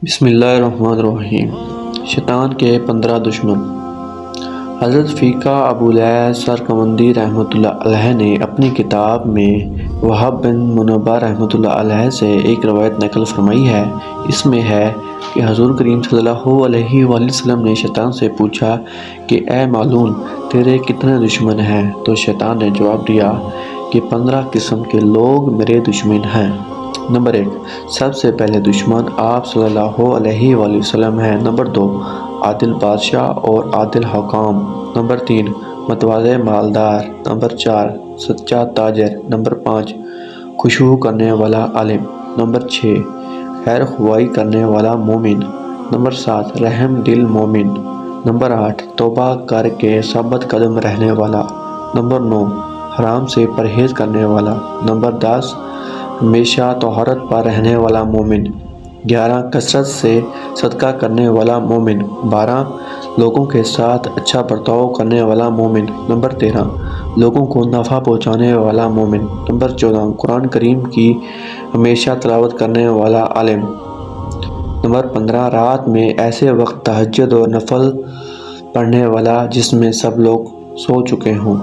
بسم اللہ الرحمن الرحیم۔ شیطان کے 15 دشمن۔ حضرت فقہ ابو لیث سرکوندی رحمۃ اللہ علیہ نے اپنی کتاب میں وہب بن منبہ رحمۃ اللہ علیہ سے ایک روایت نقل فرمائی ہے۔ اس میں ہے کہ حضور کریم صلی اللہ علیہ وآلہ وسلم نے شیطان سے پوچھا کہ اے معلوم تیرے کتنے دشمن ہیں؟ تو شیطان نے جواب دیا کہ 15 قسم کے لوگ میرے دشمن ہیں۔ نمبر 1، سب سے پہلے دشمن آپ صلی اللہ علیہ وآلہ وسلم ہیں۔ نمبر 2، عادل بادشاہ اور عادل حکام۔ نمبر 3، متواضع مالدار۔ نمبر 4، سچا تاجر۔ نمبر 5، خشوع کرنے والا عالم۔ نمبر 6، خیر خواہی کرنے والا مومن۔ نمبر 7، رحم دل مومن۔ نمبر 8، توبہ کر کے ثابت قدم رہنے والا۔ نمبر 9، حرام سے پرہیز کرنے والا۔ نمبر 10، ہمیشہ طہارت پر رہنے والا مومن۔ 11، کثرت سے صدقہ کرنے والا مومن۔ 12، لوگوں کے ساتھ اچھا برتاؤ کرنے والا مومن۔ نمبر 13، لوگوں کو نفع پہنچانے والا مومن۔ نمبر 14، قرآن کریم کی ہمیشہ تلاوت کرنے والا عالم۔ نمبر 15، رات میں ایسے وقت تہجد اور نفل پڑھنے والا جس میں سب لوگ سو چکے ہوں۔